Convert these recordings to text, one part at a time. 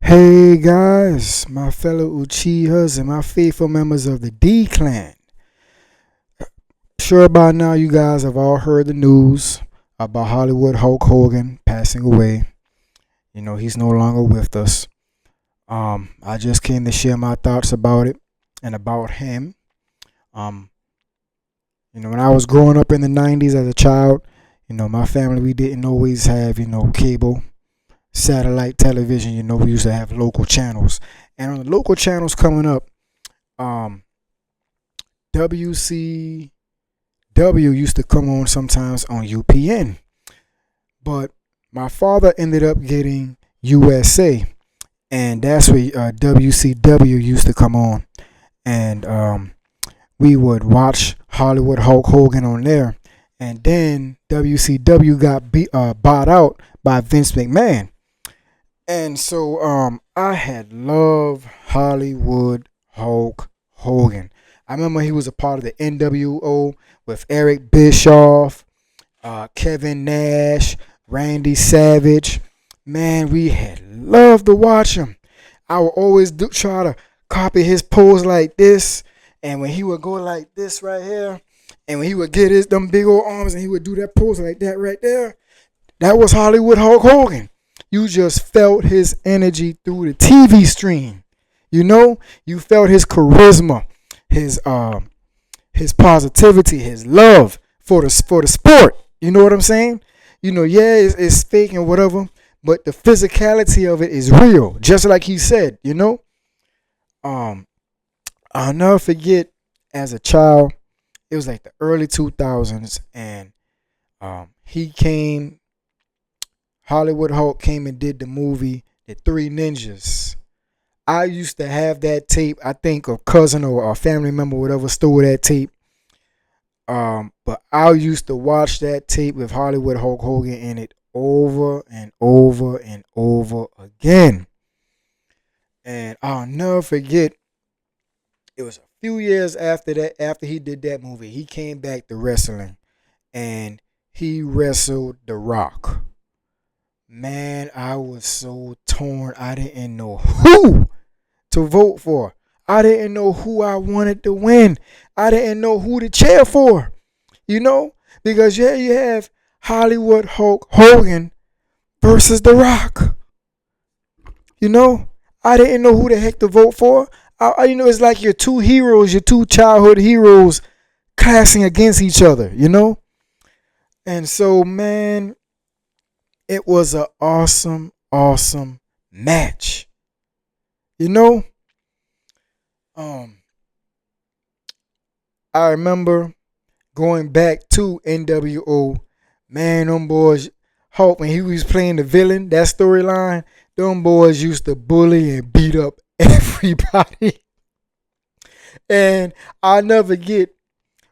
Hey guys, my fellow Uchihas and my faithful members of the D Clan. Sure by now you guys have all heard the news about Hollywood Hulk Hogan passing away. He's no longer with us. I just came to share my thoughts about it and about him. Um, when I was growing up in the 90s as a child, my family, we didn't always have, cable satellite television. We used to have local channels, and on the local channels coming up, um, WCW used to come on sometimes on UPN, but my father ended up getting USA, and that's where WCW used to come on, and we would watch Hollywood Hulk Hogan on there, and then WCW got bought out by Vince McMahon. And so I had loved Hollywood Hulk Hogan. I remember he was a part of the NWO with Eric Bischoff, Kevin Nash, Randy Savage. Man, we had loved to watch him. I would always try to copy his pose like this. And when he would go like this right here, and when he would get them big old arms and he would do that pose like that right there, that was Hollywood Hulk Hogan. You just felt his energy through the TV stream. You felt his charisma, his positivity, his love for the sport. You know what I'm saying? Yeah, it's fake and whatever, but the physicality of it is real. Just like he said. Um, I'll never forget as a child. It was like the early 2000s, and he came. Hollywood Hulk came and did the movie The Three Ninjas. I used to have that tape. I think a cousin or a family member, whatever, stole that tape. But I used to watch that tape with Hollywood Hulk Hogan in it over and over and over again. And I'll never forget. It was a few years after that, after he did that movie, he came back to wrestling, and he wrestled The Rock. Man, I was so torn. I didn't know who to vote for. I didn't know who I wanted to win. I didn't know who to cheer for. Because yeah, you have Hollywood Hulk Hogan versus The Rock. I didn't know who the heck to vote for. It's like your two heroes, your two childhood heroes clashing against each other, And so, man, it was an awesome, awesome match. I remember going back to NWO. Man, them boys, Hulk, when he was playing the villain, that storyline, them boys used to bully and beat up everybody. And I'll never get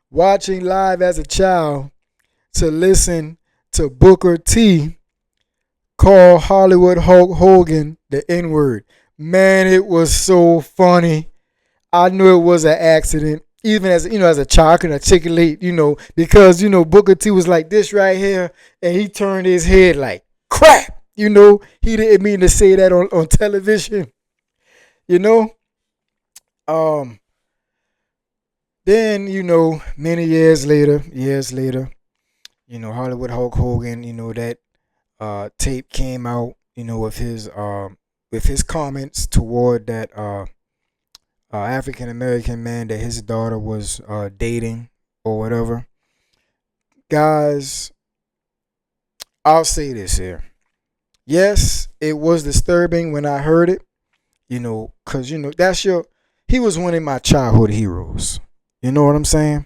watching live as a child to listen to Booker T call Hollywood Hulk Hogan the N-word. Man, it was so funny. I knew it was an accident. Even as a child, I could articulate, because, Booker T was like this right here, and he turned his head like crap. He didn't mean to say that on television. you know. Then, many years later, Hollywood Hulk Hogan, that tape came out, with his comments toward that African American man that his daughter was dating or whatever. Guys, I'll say this here. Yes, it was disturbing when I heard it, because he was one of my childhood heroes. You know what I'm saying?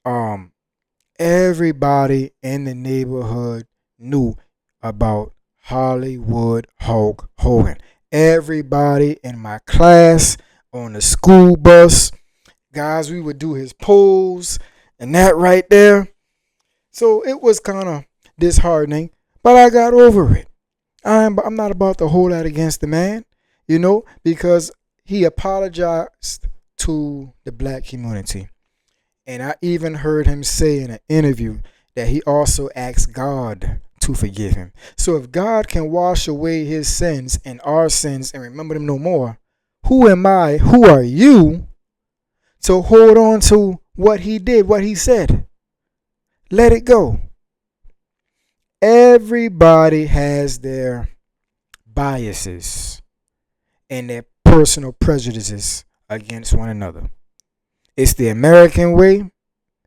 Um, Everybody in the neighborhood knew about Hollywood Hulk Hogan. Everybody in my class, on the school bus, guys, we would do his pose and that right there. So it was kind of disheartening, but I got over it. I'm not about to hold that against the man, because he apologized to the black community. And I even heard him say in an interview that he also asked God to forgive him. So if God can wash away his sins and our sins and remember them no more, who am I? Who are you to hold on to what he did, what he said? Let it go. Everybody has their biases and their personal prejudices against one another. It's the American way.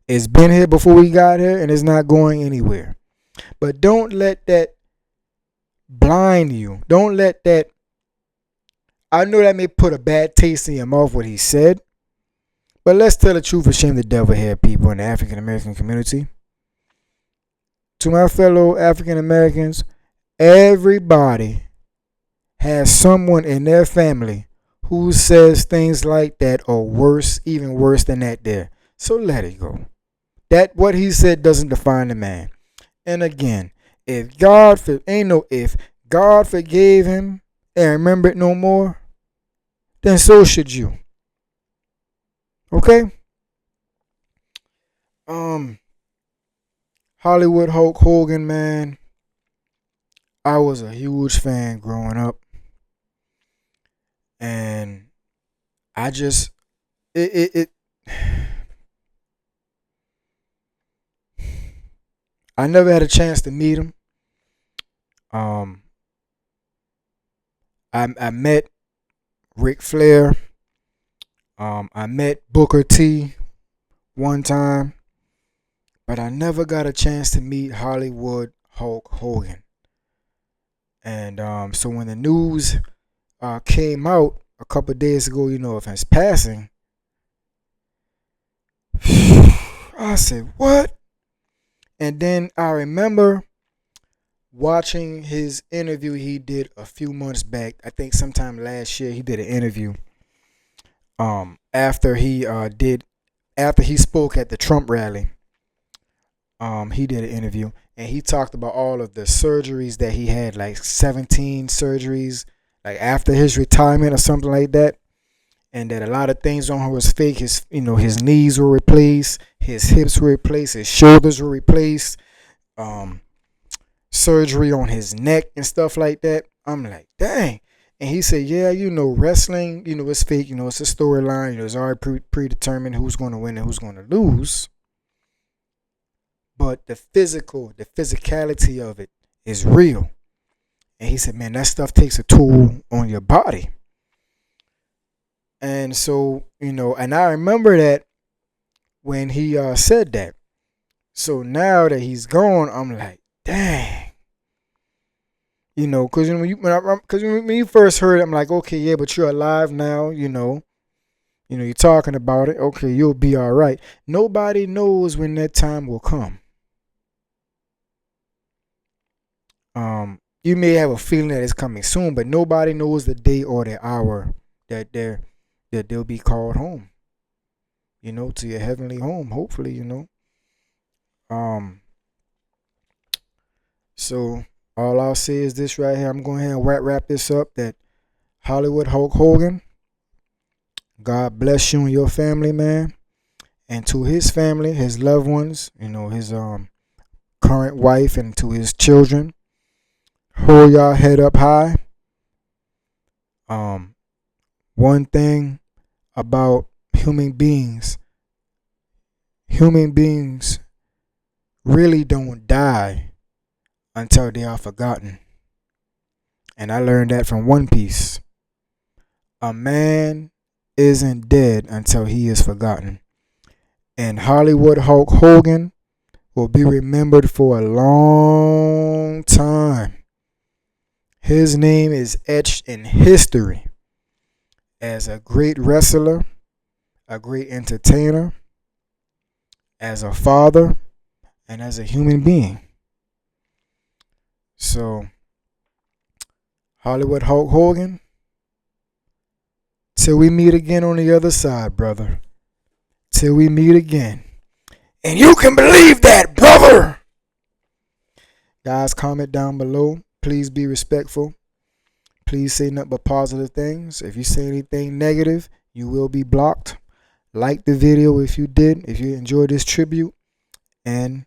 It's been here before we got here, and it's not going anywhere. But don't let that blind you. Don't let that. I know that may put a bad taste in your mouth what he said, but let's tell the truth and shame the devil here, people in the African American community. To my fellow African Americans, everybody has someone in their family who says things like that or worse, even worse than that there. So let it go. That what he said doesn't define the man. And again, if God forgave him and remembered no more, then so should you. Okay? Hollywood Hulk Hogan, man. I was a huge fan growing up. And I just I never had a chance to meet him. I met Ric Flair. I met Booker T one time, but I never got a chance to meet Hollywood Hulk Hogan. And so when the news came out a couple of days ago, of his passing, I said, what? And then I remember watching his interview he did a few months back. I think sometime last year he did an interview. After he spoke at the Trump rally, he did an interview and he talked about all of the surgeries that he had, like 17 surgeries, like after his retirement or something like that. And that a lot of things on him was fake. His knees were replaced, his hips were replaced, his shoulders were replaced, surgery on his neck and stuff like that. I'm like, dang. And he said, yeah, wrestling, it's fake, it's a storyline, it's already predetermined who's going to win and who's going to lose. But the physicality of it is real. And he said, man, that stuff takes a toll on your body. And so, and I remember that when he said that. So now that he's gone, I'm like, dang. Because when you first heard it, I'm like, okay, yeah, but you're alive now, you're talking about it. Okay, you'll be all right. Nobody knows when that time will come. You may have a feeling that it's coming soon, but nobody knows the day or the hour that they'll be called home, to your heavenly home, hopefully, So all I'll say is this right here. I'm going ahead and wrap this up. That Hollywood Hulk Hogan, God bless you and your family, man. And to his family, his loved ones, his current wife, and to his children, hold y'all head up high. One thing about human beings really don't die until they are forgotten. And I learned that from One Piece. A man isn't dead until he is forgotten. And Hollywood Hulk Hogan will be remembered for a long time. His name is etched in history as a great wrestler, a great entertainer, as a father, and as a human being. So, Hollywood Hulk Hogan, till we meet again on the other side, brother. Till we meet again. And you can believe that, brother! Guys, comment down below. Please be respectful. Please say nothing but positive things. If you say anything negative, you will be blocked. Like the video if you did, if you enjoyed this tribute, and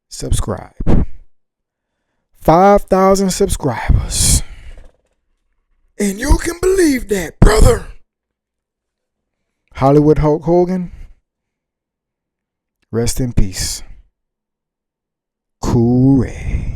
subscribe. 5,000 subscribers. And you can believe that, brother. Hollywood Hulk Hogan, rest in peace. Cool Ray.